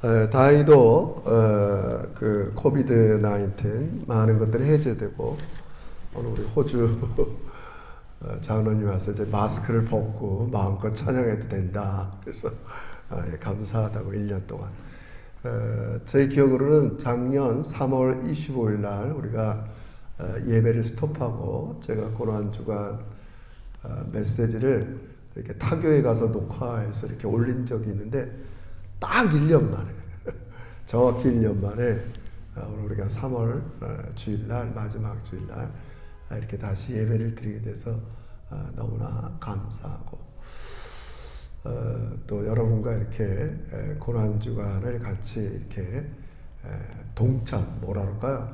다행히도 그 코비드 19 많은 것들이 해제되고 오늘 우리 호주 장로님 와서 이제 마스크를 벗고 마음껏 찬양해도 된다. 그래서 감사하다고 1년 동안. 제 기억으로는 작년 3월 25일 날 우리가 예배를 스톱하고 제가 고난주간 메시지를 이렇게 타교에 가서 녹화해서 이렇게 올린 적이 있는데 딱 1년 만에 정확히 1년 만에 오늘 우리가 3월 주일날 마지막 주일날 이렇게 다시 예배를 드리게 돼서 너무나 감사하고 또 여러분과 이렇게 고난주간을 같이 이렇게 동참 뭐라 그럴까요?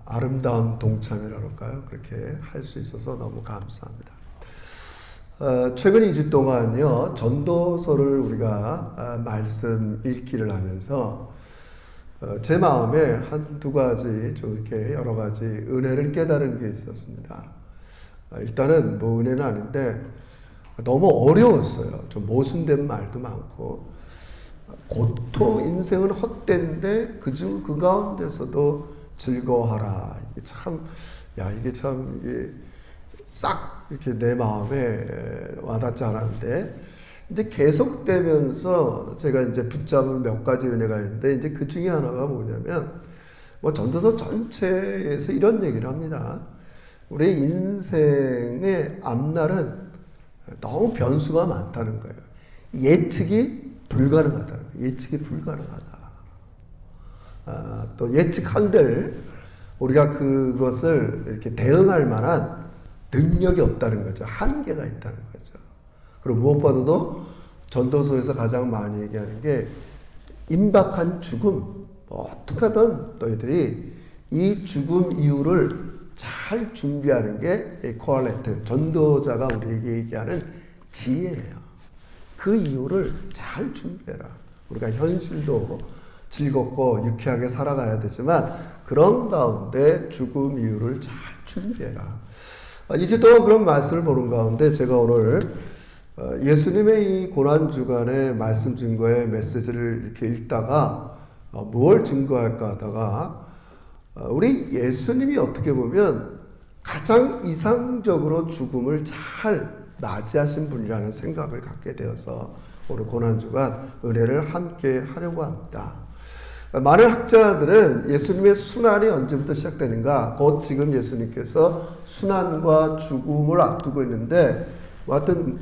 아름다운 동참이라 그럴까요? 그렇게 할 수 있어서 너무 감사합니다. 최근 2주 동안요, 전도서를 우리가 말씀 읽기를 하면서 제 마음에 한두 가지 좀 이렇게 여러 가지 은혜를 깨달은 게 있었습니다. 일단은 뭐 은혜는 아닌데 너무 어려웠어요. 좀 모순된 말도 많고 고통, 인생은 헛된데 그 가운데서도 즐거워하라. 이게 참, 이게 참 싹 이렇게 내 마음에 와닿지 않았는데 이제 계속되면서 제가 이제 붙잡은 몇 가지 은혜가 있는데 이제 그 중에 하나가 뭐냐면 뭐 전도서 전체에서 이런 얘기를 합니다. 우리 인생의 앞날은 너무 변수가 많다는 거예요. 예측이 불가능하다는 거예요. 예측이 불가능하다. 또 예측한들 우리가 그것을 이렇게 대응할 만한 능력이 없다는 거죠. 한계가 있다는 거죠. 그리고 무엇보다도 전도서에서 가장 많이 얘기하는 게 임박한 죽음. 어떻게 하든 너희들이 이 죽음 이후를 잘 준비하는 게 코알레트, 전도자가 우리에게 얘기하는 지혜예요. 그 이후를 잘 준비해라. 우리가 현실도 즐겁고 유쾌하게 살아가야 되지만 그런 가운데 죽음 이후를 잘 준비해라. 이제 또 그런 말씀을 보는 가운데 제가 오늘 예수님의 이 고난주간의 말씀 증거의 메시지를 이렇게 읽다가 뭘 증거할까 하다가 우리 예수님이 어떻게 보면 가장 이상적으로 죽음을 잘 맞이하신 분이라는 생각을 갖게 되어서 오늘 고난주간 은혜를 함께 하려고 합니다. 많은 학자들은 예수님의 순환이 언제부터 시작되는가? 곧 지금 예수님께서 순환과 죽음을 앞두고 있는데 하여튼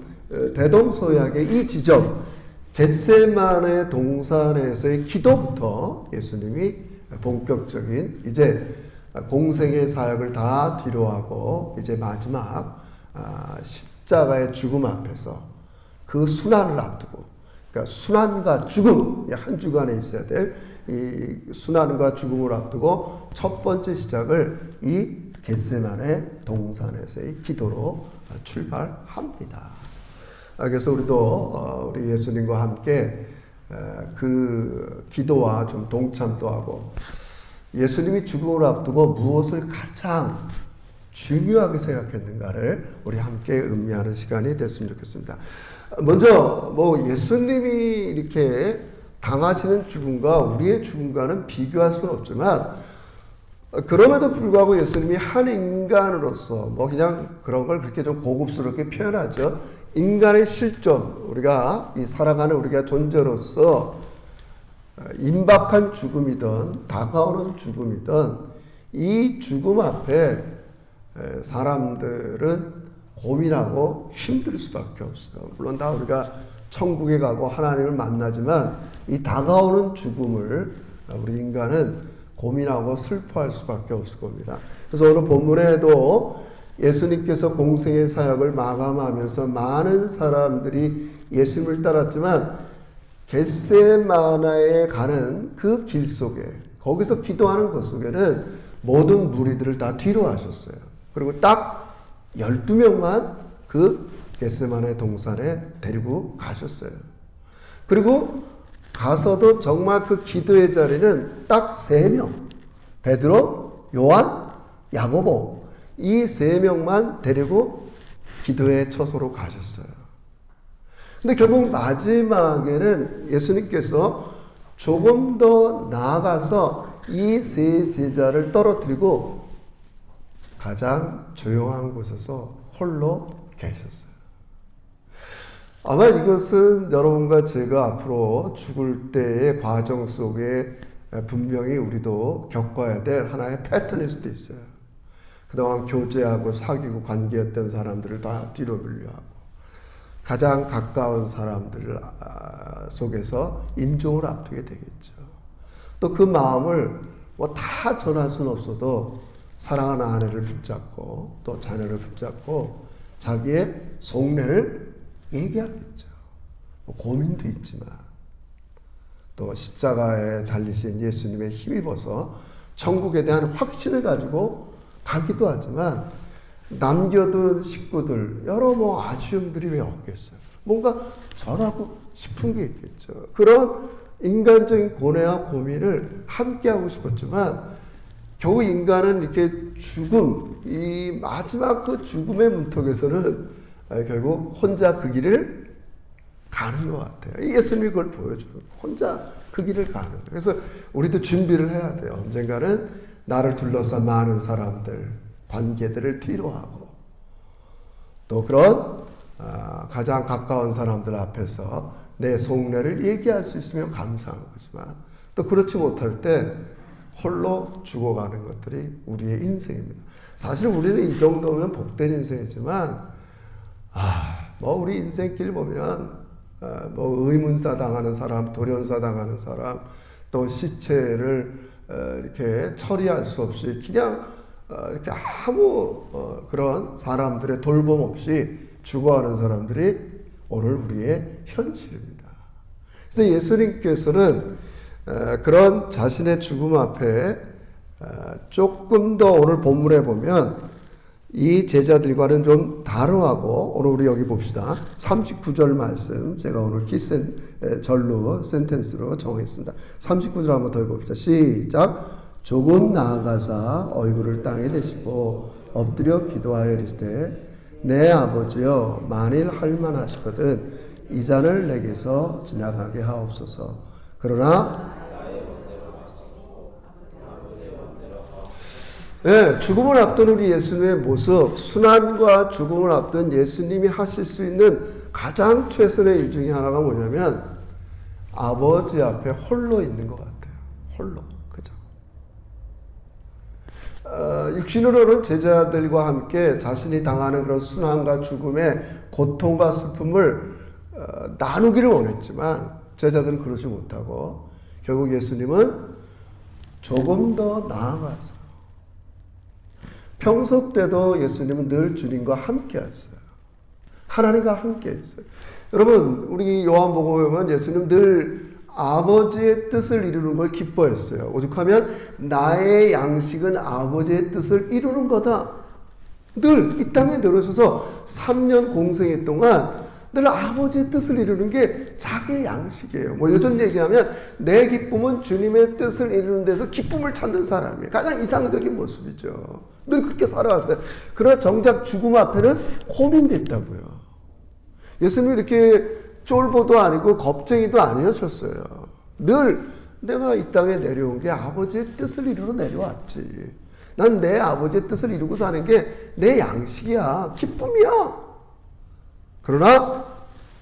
대동서약의 이 지점 겟세마네 동산에서의 기도부터 예수님이 본격적인 이제 공생의 사역을 다 뒤로하고 이제 마지막 십자가의 죽음 앞에서 그 순환을 앞두고 그러니까 순환과 죽음 한 주간에 있어야 될 이 순환과 죽음을 앞두고 첫 번째 시작을 이 겟세마네 동산에서의 기도로 출발합니다. 그래서 우리도 우리 예수님과 함께 그 기도와 좀 동참도 하고 예수님이 죽음을 앞두고 무엇을 가장 중요하게 생각했는가를 우리 함께 음미하는 시간이 됐으면 좋겠습니다. 먼저 뭐 예수님이 이렇게 당하시는 죽음과 우리의 죽음과는 비교할 수는 없지만 그럼에도 불구하고 예수님이 한 인간으로서 뭐 그냥 그런 걸 그렇게 좀 고급스럽게 표현하죠. 인간의 실존, 우리가 이 살아가는 우리가 존재로서 임박한 죽음이든 다가오는 죽음이든 이 죽음 앞에 사람들은 고민하고 힘들 수밖에 없어요. 물론 다 우리가 천국에 가고 하나님을 만나지만 이 다가오는 죽음을 우리 인간은 고민하고 슬퍼할 수밖에 없을 겁니다. 그래서 오늘 본문에도 예수님께서 공생의 사역을 마감하면서 많은 사람들이 예수님을 따랐지만 겟세마나에 가는 그 길 속에 거기서 기도하는 것 속에는 모든 무리들을 다 뒤로 하셨어요. 그리고 딱 12명만 그 겟세마네 동산에 데리고 가셨어요. 그리고 가서도 정말 그 기도의 자리는 딱 3명. 베드로, 요한, 야고보. 이 3명만 데리고 기도의 처소로 가셨어요. 근데 결국 마지막에는 예수님께서 조금 더 나아가서 이 세 제자를 떨어뜨리고 가장 조용한 곳에서 홀로 계셨어요. 아마 이것은 여러분과 제가 앞으로 죽을 때의 과정 속에 분명히 우리도 겪어야 될 하나의 패턴일 수도 있어요. 그동안 교제하고 사귀고 관계했던 사람들을 다 뒤로 밀려하고 가장 가까운 사람들 속에서 임종을 앞두게 되겠죠. 또 그 마음을 뭐 다 전할 수는 없어도 사랑하는 아내를 붙잡고 또 자녀를 붙잡고 자기의 속내를 얘기하겠죠. 뭐 고민도 있지만 또 십자가에 달리신 예수님의 힘입어서 천국에 대한 확신을 가지고 가기도 하지만 남겨둔 식구들 여러 뭐 아쉬움들이 왜 없겠어요. 뭔가 전하고 싶은 게 있겠죠. 그런 인간적인 고뇌와 고민을 함께 하고 싶었지만 겨우 인간은 이렇게 죽음, 이 마지막 그 죽음의 문턱에서는 결국 혼자 그 길을 가는 것 같아요. 예수님이 그걸 보여줘요. 혼자 그 길을 가는 거예요. 그래서 우리도 준비를 해야 돼요. 언젠가는 나를 둘러싼 많은 사람들, 관계들을 뒤로 하고 또 그런 가장 가까운 사람들 앞에서 내 속내를 얘기할 수 있으면 감사한 거지만 또 그렇지 못할 때 홀로 죽어가는 것들이 우리의 인생입니다. 사실 우리는 이 정도면 복된 인생이지만 뭐 우리 인생길 보면 뭐 의문사 당하는 사람, 돌연사 당하는 사람, 또 시체를 이렇게 처리할 수 없이 그냥 이렇게 아무 그런 사람들의 돌봄 없이 죽어가는 사람들이 오늘 우리의 현실입니다. 그래서 예수님께서는 그런 자신의 죽음 앞에 조금 더 오늘 본문에 보면 이 제자들과는 좀 다르하고 오늘 우리 여기 봅시다. 39절 말씀 제가 오늘 절로 센텐스로 정했습니다. 39절 한번 더 읽어봅시다. 시작. 조금 나아가사 얼굴을 땅에 대시고 엎드려 기도하여 이르시되 내 아버지여 만일 할만하시거든 이 잔을 내게서 지나가게 하옵소서. 그러나 죽음을 앞둔 우리 예수님의 모습, 순환과 죽음을 앞둔 예수님이 하실 수 있는 가장 최선의 일 중에 하나가 뭐냐면 아버지 앞에 홀로 있는 것 같아요. 홀로. 그죠? 육신으로는 제자들과 함께 자신이 당하는 그런 순환과 죽음의 고통과 슬픔을 나누기를 원했지만 제자들은 그러지 못하고 결국 예수님은 조금 더 나아가서 평소 때도 예수님은 늘 주님과 함께 했어요. 하나님과 함께 했어요. 여러분, 우리 요한복음에 보면 예수님 늘 아버지의 뜻을 이루는 걸 기뻐했어요. 오죽하면 나의 양식은 아버지의 뜻을 이루는 거다. 늘 이 땅에 들어서서 3년 공생애 동안 늘 아버지의 뜻을 이루는 게 자기의 양식이에요. 뭐 요즘 얘기하면 내 기쁨은 주님의 뜻을 이루는 데서 기쁨을 찾는 사람이에요. 가장 이상적인 모습이죠. 늘 그렇게 살아왔어요. 그러나 정작 죽음 앞에는 고민됐다고요. 예수님이 이렇게 쫄보도 아니고 겁쟁이도 아니었어요. 늘 내가 이 땅에 내려온 게 아버지의 뜻을 이루러 내려왔지. 난 내 아버지의 뜻을 이루고 사는 게 내 양식이야. 기쁨이야. 그러나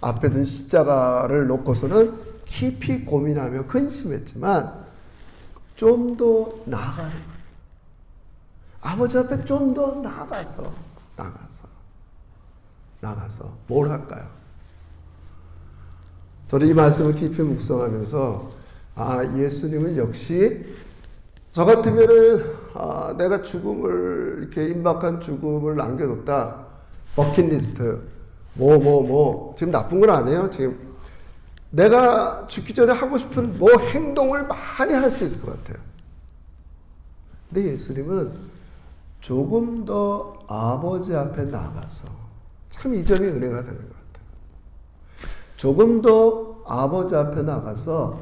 앞에 둔 십자가를 놓고서는 깊이 고민하며 근심했지만 좀 더 나아가는 거예요. 아버지 앞에 좀 더 나아가서 뭘 할까요? 저는 이 말씀을 깊이 묵상하면서 예수님은 역시 저 같으면은 내가 죽음을 이렇게 임박한 죽음을 남겨뒀다. 버킷리스트 지금 나쁜 건 아니에요. 지금 내가 죽기 전에 하고 싶은 행동을 많이 할 수 있을 것 같아요. 근데 예수님은 조금 더 아버지 앞에 나가서 참 이 점이 은혜가 되는 것 같아요. 조금 더 아버지 앞에 나가서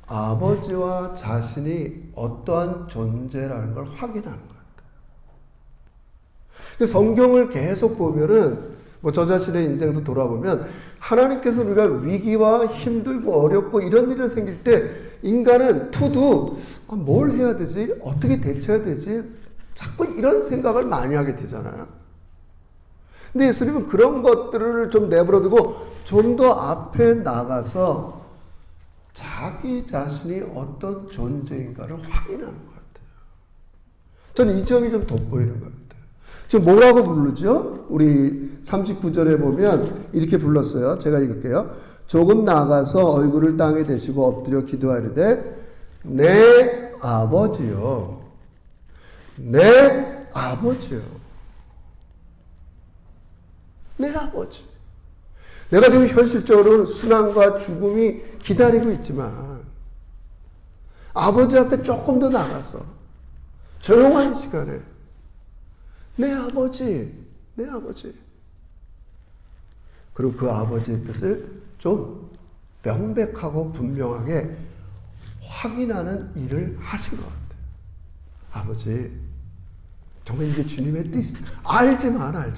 아버지와 자신이 어떠한 존재라는 걸 확인하는 것 같아요. 성경을 계속 보면은 뭐 저 자신의 인생도 돌아보면 하나님께서 우리가 위기와 힘들고 어렵고 이런 일이 생길 때 인간은 투두 뭘 해야 되지? 어떻게 대처해야 되지? 자꾸 이런 생각을 많이 하게 되잖아요. 근데 예수님은 그런 것들을 좀 내버려두고 좀 더 앞에 나가서 자기 자신이 어떤 존재인가를 확인하는 것 같아요. 저는 이 점이 좀 돋보이는 것 같아요. 지금 뭐라고 부르죠? 우리 39절에 보면 이렇게 불렀어요. 제가 읽을게요. 조금 나가서 얼굴을 땅에 대시고 엎드려 기도하리되 내 아버지요. 내 아버지요. 내 아버지. 내가 지금 현실적으로는 순환과 죽음이 기다리고 있지만 아버지 앞에 조금 더 나가서 조용한 시간에 내 아버지, 내 아버지. 그리고 그 아버지의 뜻을 좀 명백하고 분명하게 확인하는 일을 하신 것 같아요. 아버지, 정말 이게 주님의 뜻이 알지만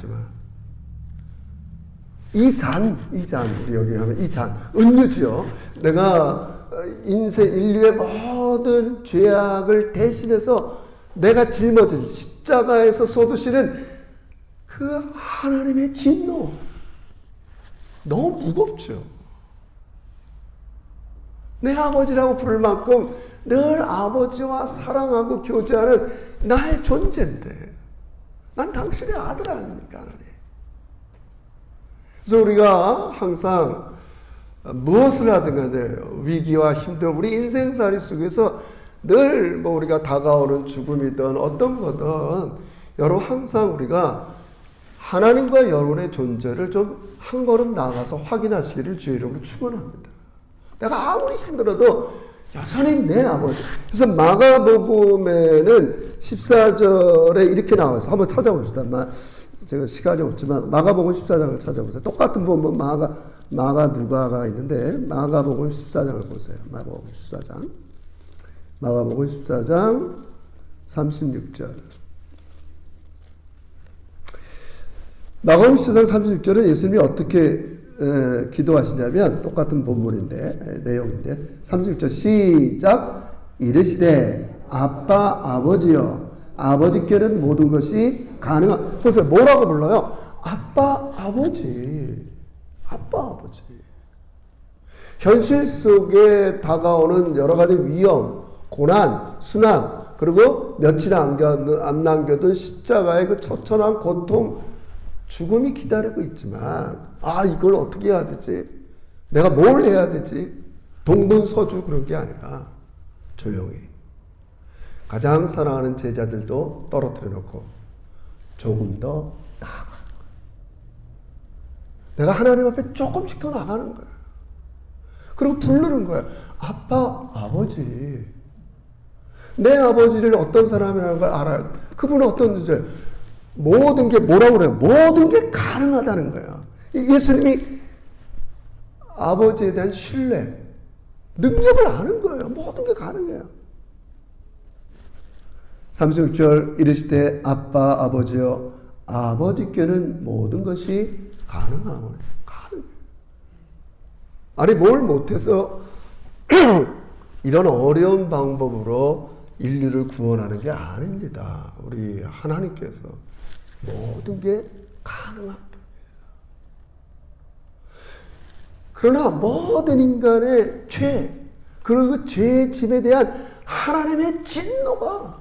이 잔, 우리 여기 하면 이 잔, 은유지요. 내가 인류의 모든 죄악을 대신해서 내가 짊어진 십자가에서 쏟으시는 그 하나님의 진노. 너무 무겁죠. 내 아버지라고 부를 만큼 늘 아버지와 사랑하고 교제하는 나의 존재인데 난 당신의 아들 아닙니까, 하나님? 그래서 우리가 항상 무엇을 하든 간에 위기와 힘든 우리 인생살이 속에서 늘 뭐 우리가 다가오는 죽음이든 어떤 거든 여러분 항상 우리가 하나님과 여러분의 존재를 좀 한 걸음 나가서 확인하시기를 주의 이름으로 축원합니다. 내가 아무리 힘들어도 여전히 내 아버지. 그래서 마가복음에는 14절에 이렇게 나와서 한번 찾아봅시다. 제가 시간이 없지만 마가복음 14장을 찾아보세요. 똑같은 부분 마가 누가가 있는데 마가복음 14장을 보세요. 마가복음 14장. 마가복음 14장 36절. 마가복음 14장 36절은 예수님이 어떻게 기도하시냐면 똑같은 본문인데 내용인데 36절 시작. 이르시되 아빠 아버지여 아버지께는 모든 것이 가능한. 그래서 뭐라고 불러요? 아빠 아버지. 아빠 아버지. 현실 속에 다가오는 여러 가지 위험, 고난, 순환, 그리고 며칠 안 남겨둔 십자가의 그 처천한 고통, 죽음이 기다리고 있지만 이걸 어떻게 해야 되지? 내가 뭘 해야 되지? 동분서주 그런 게 아니라 조용히 가장 사랑하는 제자들도 떨어뜨려 놓고 조금 더 나아가. 내가 하나님 앞에 조금씩 더 나가는 거야. 그리고 부르는 거야. 아빠, 아버지. 내 아버지를 어떤 사람이라는 걸 알아요. 그분은 어떤 존재예요? 모든 게 뭐라고 그래요? 모든 게 가능하다는 거예요. 예수님이 아버지에 대한 신뢰, 능력을 아는 거예요. 모든 게 가능해요. 36절 이르시되 아빠 아버지여 아버지께는 모든 것이 가능하오니. 아니 뭘 못해서 이런 어려운 방법으로 인류를 구원하는 게 아닙니다. 우리 하나님께서 모든 게 가능합니다. 그러나 모든 인간의 죄, 그리고 그 죄의 짐에 대한 하나님의 진노가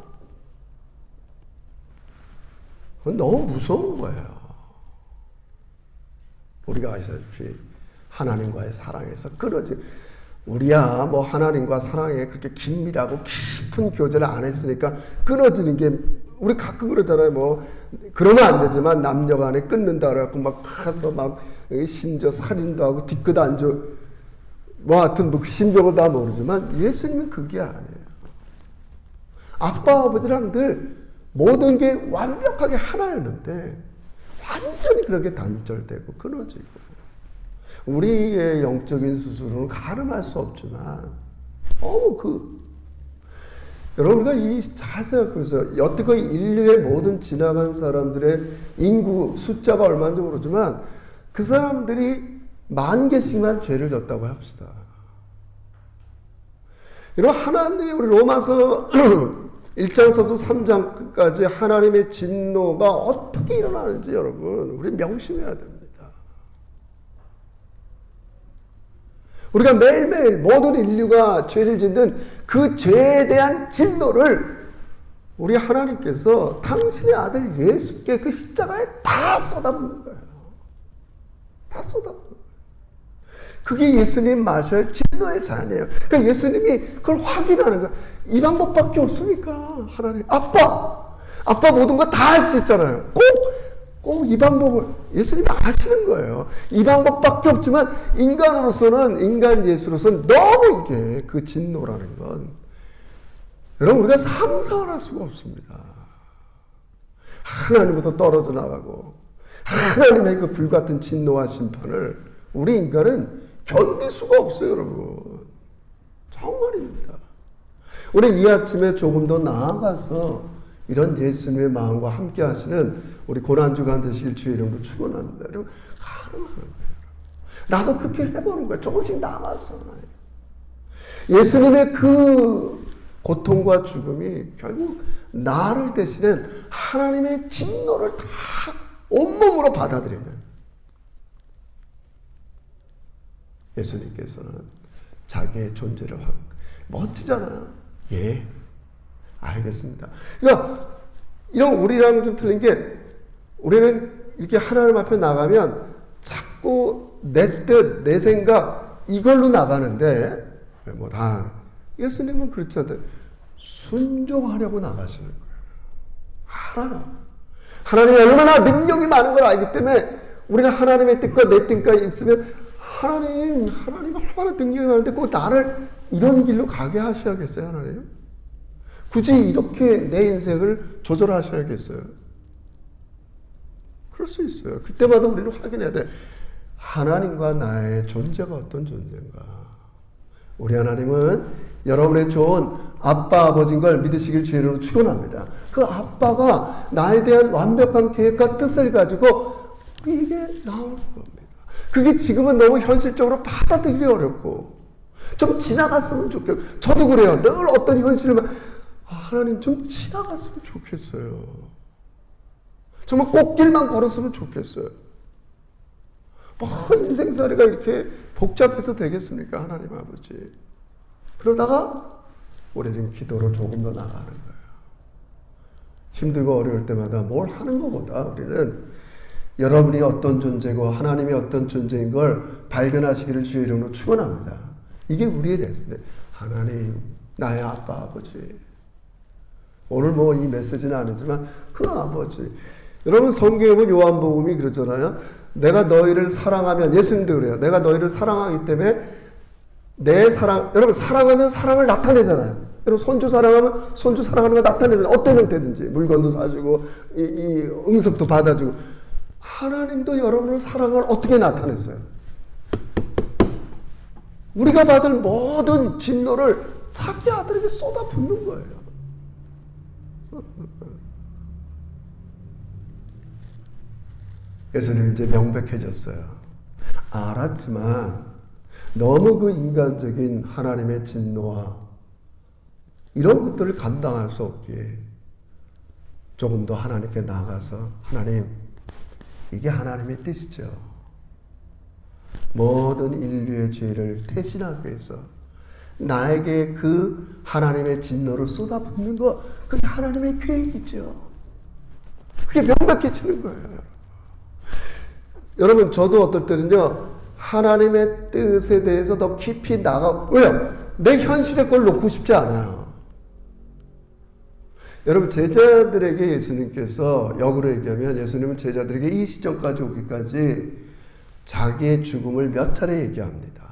그건 너무 무서운 거예요. 우리가 아시다시피 하나님과의 사랑에서 끊어진, 우리야 뭐 하나님과 사랑에 그렇게 긴밀하고 깊은 교제를 안 했으니까 끊어지는 게, 우리 가끔 그러잖아요. 뭐 그러면 안 되지만 남녀간에 끊는다 그래갖고 막 가서 막 심지어 살인도 하고 뒤끝 안 줘. 뭐 하여튼 뭐 심정을 다 모르지만 예수님은 그게 아니에요. 아빠 아버지랑 늘 모든 게 완벽하게 하나였는데 완전히 그렇게 단절되고 끊어지고, 우리의 영적인 수술은 가늠할 수 없지만 너무 여러분, 우리가 잘 생각해보세요. 여태껏 인류의 모든 지나간 사람들의 인구 숫자가 얼마인지 모르지만 그 사람들이 10,000개씩만 죄를 졌다고 합시다. 여러분, 하나님이 우리 로마서 1장서부터 3장까지 하나님의 진노가 어떻게 일어나는지 여러분, 우리 명심해야 됩니다. 우리가 매일매일 모든 인류가 죄를 짓는 그 죄에 대한 진노를 우리 하나님께서 당신의 아들 예수께 그 십자가에 다 쏟아붓는 거예요. 다 쏟아붓는 거예요. 그게 예수님 마셔야 진노의 잔이에요. 그러니까 예수님이 그걸 확인하는 거예요. 이 방법밖에 없습니까? 하나님. 아빠 모든 거 다 할 수 있잖아요. 꼭 이 방법을 예수님이 아시는 거예요. 이 방법밖에 없지만 인간 예수로서는 너무 이게 그 진노라는 건 여러분, 우리가 상상을 할 수가 없습니다. 하나님부터 떨어져 나가고 하나님의 그 불같은 진노와 심판을 우리 인간은 견딜 수가 없어요, 여러분. 정말입니다. 우리 이 아침에 조금 더 나아가서 이런 예수님의 마음과 함께 하시는 우리 고난주간 되시길 주의 이름으로 축원합니다. 여러분, 가능한 거예요. 나도 그렇게 해보는 거예요. 조금씩 나가서. 예수님의 그 고통과 죽음이 결국 나를 대신한 하나님의 진노를 다 온몸으로 받아들이는 예수님께서는 자기의 존재를 확 멋지잖아요. 예, 알겠습니다. 그러니까 이런 우리랑은 좀 틀린 게 우리는 이렇게 하나님 앞에 나가면 자꾸 내 뜻, 내 생각 이걸로 나가는데 뭐 다 예수님은 그렇지 않대. 순종하려고 나가시는 거예요. 알아요. 하나님이 얼마나 능력이 많은 걸 알기 때문에 우리는 하나님의 뜻과 내 뜻과 있으면 하나님 얼마나 능력이 많은데 꼭 나를 이런 길로 가게 하셔야겠어요, 하나님? 굳이 이렇게 내 인생을 조절하셔야겠어요? 그럴 수 있어요. 그때마다 우리는 확인해야 돼. 하나님과 나의 존재가 어떤 존재인가? 우리 하나님은 여러분의 좋은 아빠, 아버지인 걸 믿으시길 주의 이름으로 축원합니다. 그 아빠가 나에 대한 완벽한 계획과 뜻을 가지고 이게 나오는 겁니다. 그게 지금은 너무 현실적으로 받아들이기 어렵고 좀 지나갔으면 좋겠고 저도 그래요. 늘 어떤 현실을 하나님 좀 지나갔으면 좋겠어요. 정말 꽃길만 걸었으면 좋겠어요. 뭐 인생살이가 이렇게 복잡해서 되겠습니까? 하나님 아버지. 그러다가 우리는 기도로 조금 더 나가는 거예요. 힘들고 어려울 때마다 뭘 하는 것보다 우리는 여러분이 어떤 존재고 하나님이 어떤 존재인 걸 발견하시기를 주의 이름으로 축원합니다. 이게 우리의 레슨이에요. 하나님, 나의 아빠, 아버지. 오늘 뭐 이 메시지는 아니지만 그 아버지. 여러분 성경에 보면 요한복음이 그러잖아요. 내가 너희를 사랑하면, 예수님도 그래요. 내가 너희를 사랑하기 때문에 내 사랑, 여러분 사랑하면 사랑을 나타내잖아요. 여러분 손주 사랑하면 손주 사랑하는 걸 나타내잖아요. 어떤 형태든지 물건도 사주고 이 응석도 받아주고. 하나님도 여러분의 사랑을 어떻게 나타냈어요? 우리가 받을 모든 진노를 자기 아들에게 쏟아붓는 거예요. 예수님 이제 명백해졌어요. 알았지만 너무 그 인간적인 하나님의 진노와 이런 것들을 감당할 수 없기에 조금 더 하나님께 나아가서 하나님, 이게 하나님의 뜻이죠. 모든 인류의 죄를 대신하기 위해서 나에게 그 하나님의 진노를 쏟아붓는 거, 그게 하나님의 계획이죠. 그게 명백해지는 거예요. 여러분, 저도 어떨 때는요, 하나님의 뜻에 대해서 더 깊이 왜요? 내 현실의 걸 놓고 싶지 않아요. 여러분, 제자들에게 예수님께서 역으로 얘기하면 예수님은 제자들에게 이 시점까지 오기까지 자기의 죽음을 몇 차례 얘기합니다.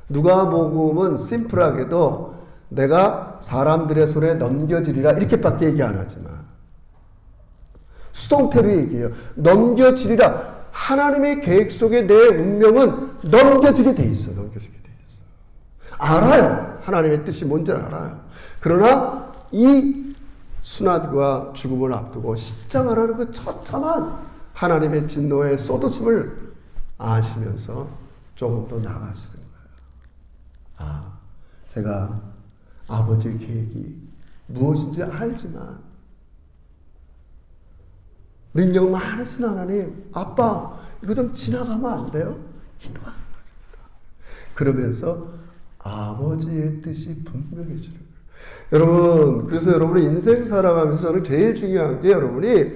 누가복음은 심플하게도 내가 사람들의 손에 넘겨지리라 이렇게밖에 얘기 안 하지만 수동태로 얘기해요. 넘겨지리라. 하나님의 계획 속에 내 운명은 넘겨지게 돼 있어. 넘겨지게 돼 있어. 알아요. 하나님의 뜻이 뭔지를 알아요. 그러나 이 순환과 죽음을 앞두고 십자가라는 그 처참한 하나님의 진노의 쏟아짐을 아시면서 조금 더 나아가시는 거예요. 제가 아버지의 계획이 무엇인지 알지만 능력 많으신 하나님, 아빠 이거 좀 지나가면 안 돼요? 기도하는 것입니다. 그러면서 아버지의 뜻이 분명해지는 거예요. 여러분, 그래서 여러분의 인생 살아가면서 저는 제일 중요한 게 여러분이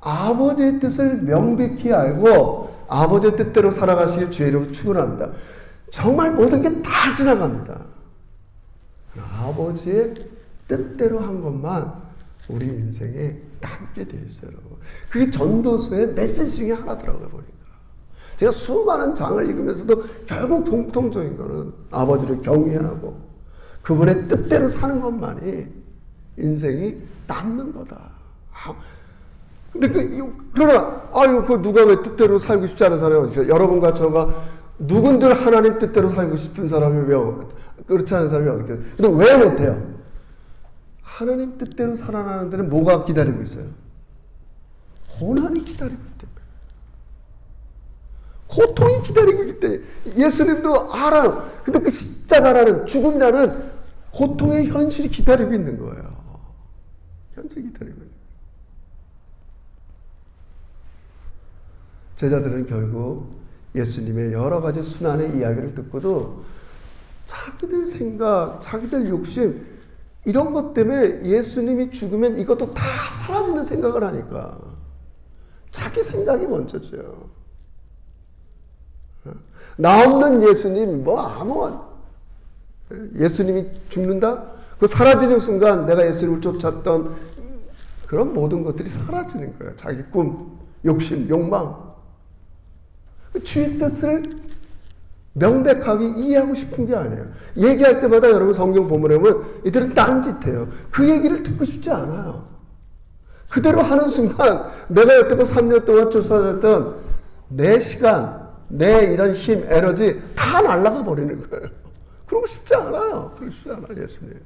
아버지의 뜻을 명백히 알고 아버지의 뜻대로 살아가시길 주의 이름으로 축원합니다. 정말 모든 게 다 지나갑니다. 아버지의 뜻대로 한 것만 우리 인생에 남게 되어 있어요. 그게 전도서의 메시지 중에 하나더라고요, 보니까. 제가 수많은 장을 읽으면서도 결국 공통적인 거는 아버지를 경외하고 그분의 뜻대로 사는 것만이 인생이 남는 거다. 근데 그러나, 그 누가 왜 뜻대로 살고 싶지 않은 사람이 어디 여러분과 저가 누군들 하나님 뜻대로 살고 싶은 사람이 왜, 그렇지 않은 사람이 어디 있어요? 근데 왜 못해요? 하나님 뜻대로 살아나는 데는 뭐가 기다리고 있어요? 고난이 기다리고 있기 때문에. 고통이 기다리고 있기 때문에. 예수님도 알아요. 근데 그 십자가라는 죽음이라는 고통의 현실이 기다리고 있는 거예요. 현실이 기다리고 있는 거예요. 제자들은 결국 예수님의 여러 가지 순환의 이야기를 듣고도 자기들 생각, 자기들 욕심 이런 것 때문에 예수님이 죽으면 이것도 다 사라지는 생각을 하니까 자기 생각이 먼저죠. 나 없는 예수님 예수님이 죽는다? 그 사라지는 순간 내가 예수님을 쫓았던 그런 모든 것들이 사라지는 거예요. 자기 꿈, 욕심, 욕망. 주의 뜻을 명백하게 이해하고 싶은 게 아니에요. 얘기할 때마다 여러분 성경 보면 이들은 딴짓해요. 그 얘기를 듣고 싶지 않아요. 그대로 하는 순간 내가 여태껏 3년 동안 쫓아졌던 내 시간, 내 이런 힘, 에너지 다 날아가 버리는 거예요. 그러고 싶지 않아요. 그러고 싶지 않아요, 예수님.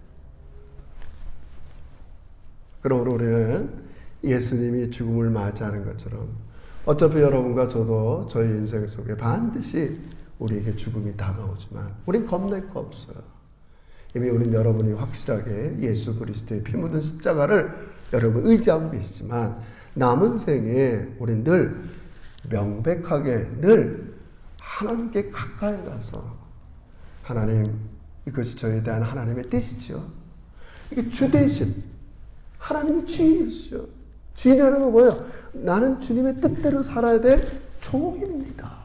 그러므로 우리는 예수님이 죽음을 맞이하는 것처럼 어차피 여러분과 저도 저희 인생 속에 반드시 우리에게 죽음이 다가오지만 우린 겁낼 거 없어요. 이미 우린 여러분이 확실하게 예수 그리스도의 피 묻은 십자가를 여러분 의지하고 계시지만 남은 생에 우린 늘 명백하게 늘 하나님께 가까이 가서 하나님, 이것이 저에 대한 하나님의 뜻이죠. 이게 주대신 하나님이 주인이시죠. 주인이라는 건 뭐예요? 나는 주님의 뜻대로 살아야 될 종입니다.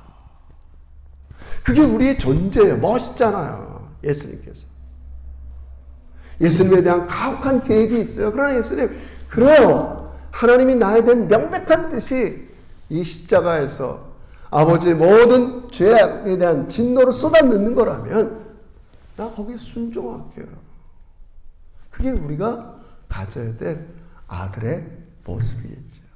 그게 우리의 존재예요. 멋있잖아요. 예수님께서. 예수님에 대한 가혹한 계획이 있어요. 그러나 예수님, 그래요. 하나님이 나에 대한 명백한 뜻이 이 십자가에서 아버지의 모든 죄에 대한 진노를 쏟아넣는 거라면 나 거기에 순종할게요. 그게 우리가 가져야 될 아들의 모습이겠죠.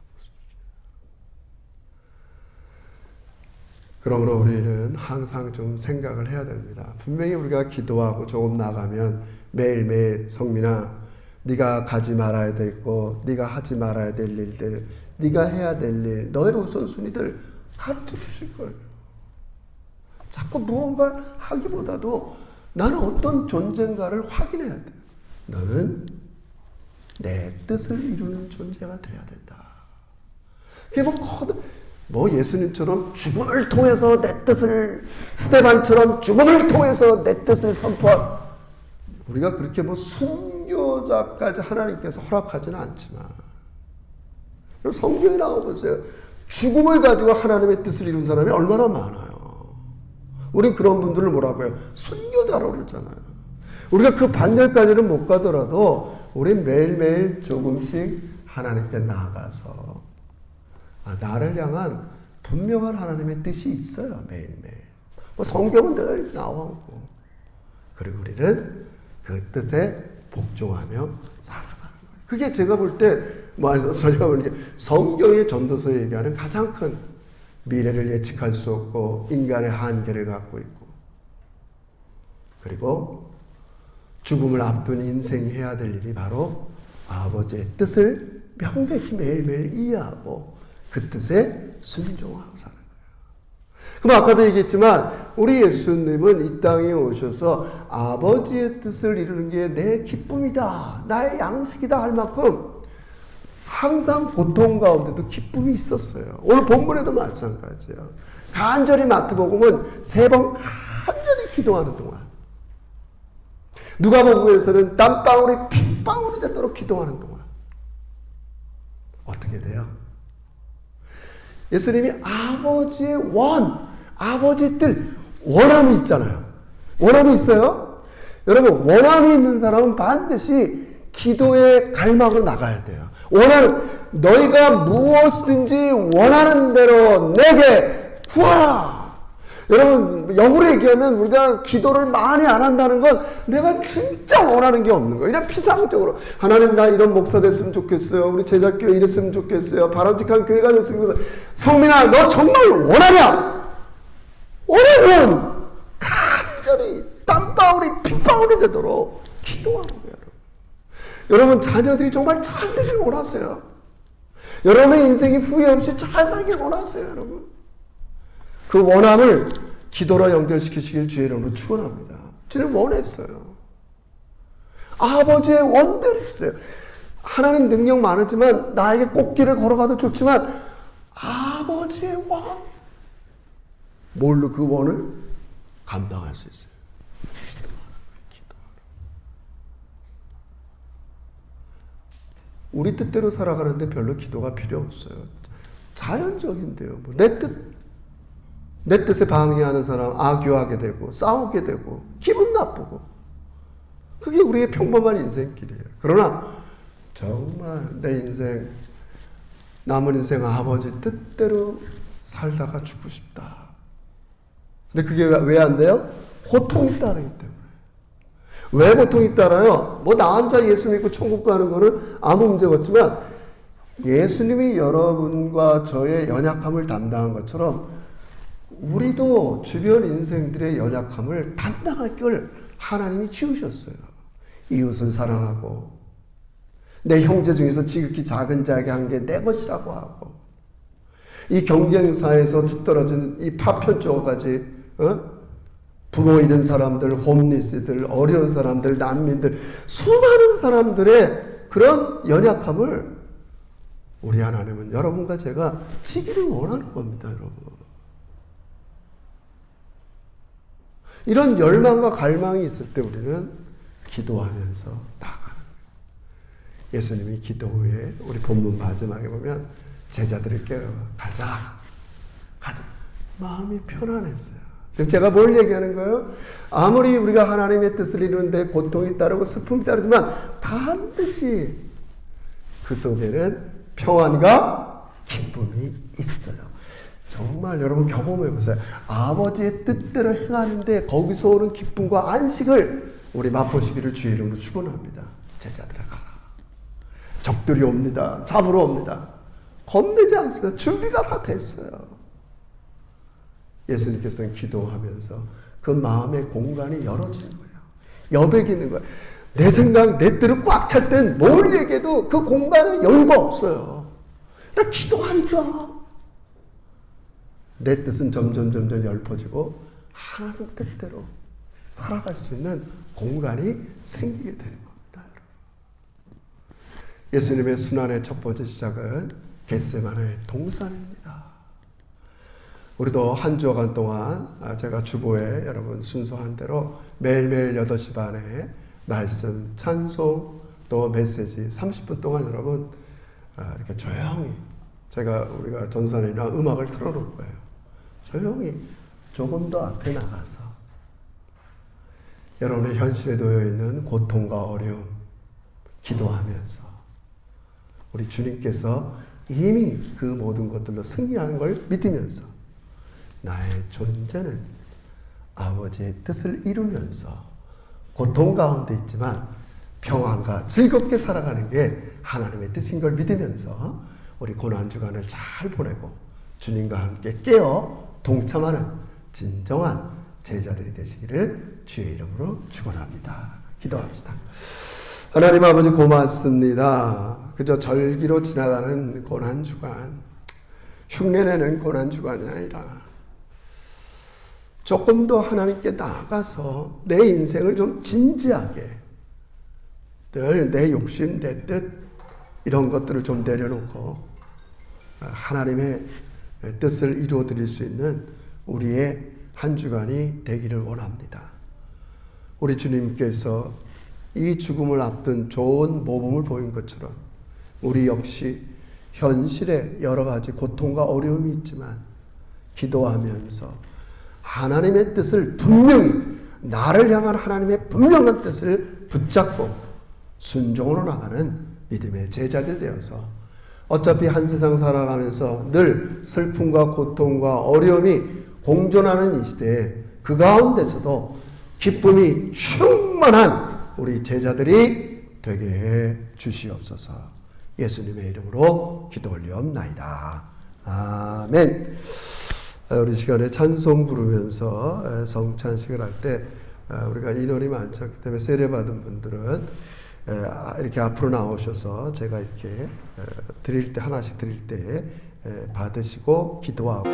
그러므로 우리는 항상 좀 생각을 해야 됩니다. 분명히 우리가 기도하고 조금 나가면 매일매일 성민아, 네가 가지 말아야 될 것, 네가 하지 말아야 될 일들, 네가 해야 될 일, 너의 우선순위들 가르쳐 주실 거예요. 자꾸 무언가를 하기보다도 나는 어떤 존재인가를 확인해야 돼. 너는 내 뜻을 이루는 존재가 돼야 된다. 그게 뭐 예수님처럼 죽음을 통해서 내 뜻을, 스데반처럼 죽음을 통해서 내 뜻을 선포할, 우리가 그렇게 순교자까지 하나님께서 허락하지는 않지만, 성경에 나와보세요. 죽음을 가지고 하나님의 뜻을 이룬 사람이 얼마나 많아요. 우린 그런 분들을 뭐라고 해요? 순교자라고 그러잖아요. 우리가 그 반절까지는 못 가더라도 우린 매일매일 조금씩 하나님께 나아가서 나를 향한 분명한 하나님의 뜻이 있어요. 매일매일. 성경은 늘 나오고. 그리고 우리는 그 뜻에 복종하며 살아가는 거예요. 그게 제가 볼 때 성경의 전도서에 얘기하는 가장 큰 미래를 예측할 수 없고 인간의 한계를 갖고 있고, 그리고 죽음을 앞둔 인생이 해야 될 일이 바로 아버지의 뜻을 명백히 매일매일 이해하고 그 뜻에 순종하고 사는 거예요. 그럼 아까도 얘기했지만 우리 예수님은 이 땅에 오셔서 아버지의 뜻을 이루는 게 내 기쁨이다, 나의 양식이다 할 만큼 항상 고통 가운데도 기쁨이 있었어요. 오늘 본문에도 마찬가지예요. 간절히 마태복음은 3번 간절히 기도하는 동안, 누가복음에서는 땀방울이 핏방울이 되도록 기도하는 동안 어떻게 돼요? 예수님이 아버지의 아버지의 뜻, 원함이 있잖아요. 원함이 있어요? 여러분, 원함이 있는 사람은 반드시 기도의 갈망으로 나가야 돼요. 너희가 무엇이든지 원하는 대로 내게 구하라. 여러분, 역으로 얘기하면 우리가 기도를 많이 안 한다는 건 내가 진짜 원하는 게 없는 거예요. 이런 피상적으로 하나님 나 이런 목사 됐으면 좋겠어요. 우리 제자교회 이랬으면 좋겠어요. 바람직한 교회가 됐으면 좋겠어요. 성민아 너 정말 원하냐? 원하면 간절히 땀방울이 핏방울이 되도록 기도하는 거예요. 여러분 자녀들이 정말 잘 되길 원하세요. 여러분의 인생이 후회 없이 잘 살길 원하세요. 여러분 그 원함을 기도로 연결시키시길 주의 이름으로 축원합니다. 저는 원했어요. 아버지의 원대로 주세요. 하나님 능력 많으지만 나에게 꽃길을 걸어가도 좋지만 아버지의 원, 뭘로 그 원을 감당할 수 있어요? 우리 뜻대로 살아가는데 별로 기도가 필요 없어요. 자연적인데요. 뭐 내 뜻에 방해하는 사람 악유하게 되고 싸우게 되고 기분 나쁘고 그게 우리의 평범한 인생길이에요. 그러나 정말 내 인생 남은 인생 아버지 뜻대로 살다가 죽고 싶다. 근데 그게 왜 안 돼요? 고통이 따르기 때문에. 왜 고통이 따라요? 뭐 나 혼자 예수 믿고 천국 가는 거는 아무 문제가 없지만 예수님이 여러분과 저의 연약함을 담당한 것처럼 우리도 주변 인생들의 연약함을 담당할 걸 하나님이 지으셨어요. 이웃을 사랑하고 내 형제 중에서 지극히 작은 자에게 한 게 내 것이라고 하고 이 경쟁사에서 뒤떨어진 이 파편쪽까지 부모 잃은 사람들, 홈리스들, 어려운 사람들, 난민들 수많은 사람들의 그런 연약함을 우리 하나님은 여러분과 제가 지기를 원하는 겁니다. 여러분 이런 열망과 갈망이 있을 때 우리는 기도하면서 나아가는 거예요. 예수님이 기도 후에 우리 본문 마지막에 보면 제자들을 깨워요. 가자. 마음이 편안했어요. 지금 제가 뭘 얘기하는 거예요? 아무리 우리가 하나님의 뜻을 이루는데 고통이 따르고 슬픔이 따르지만 반드시 그 속에는 평안과 기쁨이 있어요. 정말 여러분 경험해 보세요. 아버지의 뜻대로 행하는데 거기서 오는 기쁨과 안식을 우리 맛보시기를 주의 이름으로 축원합니다. 제자들아 가라. 적들이 옵니다. 잡으러 옵니다. 겁내지 않습니다. 준비가 다 됐어요. 예수님께서는 기도하면서 그 마음의 공간이 열어지는 거예요. 여백이 있는 거예요. 내 생각, 내 뜻을 꽉 찰 땐 뭘 얘기해도 그 공간에 여유가 없어요. 그러니까 기도하니까 내 뜻은 점점 넓어지고 하나님 뜻대로 살아갈 수 있는 공간이 생기게 되는 겁니다. 예수님의 순환의 첫 번째 시작은 겟세마네 동산입니다. 우리도 한 주간 동안 제가 주보에 여러분 순서한 대로 매일매일 8시 반에 말씀, 찬송, 또 메시지 30분 동안 여러분 이렇게 조용히 우리가 전산이나 음악을 틀어놓을 거예요. 조용히 조금 더 앞에 나가서 여러분의 현실에 놓여있는 고통과 어려움 기도하면서 우리 주님께서 이미 그 모든 것들로 승리하는 걸 믿으면서 나의 존재는 아버지의 뜻을 이루면서 고통 가운데 있지만 평안과 즐겁게 살아가는 게 하나님의 뜻인 걸 믿으면서 우리 고난주간을 잘 보내고 주님과 함께 깨어 동참하는 진정한 제자들이 되시기를 주의 이름으로 축원합니다. 기도합시다. 하나님 아버지 고맙습니다. 그저 절기로 지나가는 고난주간, 흉내내는 고난주간이 아니라 조금 더 하나님께 나아가서 내 인생을 좀 진지하게, 늘 내 욕심, 내 뜻 이런 것들을 좀 내려놓고 하나님의 뜻을 이루어 드릴 수 있는 우리의 한 주간이 되기를 원합니다. 우리 주님께서 이 죽음을 앞둔 좋은 모범을 보인 것처럼 우리 역시 현실에 여러 가지 고통과 어려움이 있지만 기도하면서 하나님의 뜻을 분명히, 나를 향한 하나님의 분명한 뜻을 붙잡고 순종으로 나가는 믿음의 제자들 되어서 어차피 한 세상 살아가면서 늘 슬픔과 고통과 어려움이 공존하는 이 시대에 그 가운데서도 기쁨이 충만한 우리 제자들이 되게 해 주시옵소서. 예수님의 이름으로 기도 올리옵나이다. 아멘. 우리 시간에 찬송 부르면서 성찬식을 할 때 우리가 인원이 많지 않기 때문에 세례받은 분들은 이렇게 앞으로 나오셔서 제가 이렇게 드릴 때, 하나씩 드릴 때 받으시고 기도하고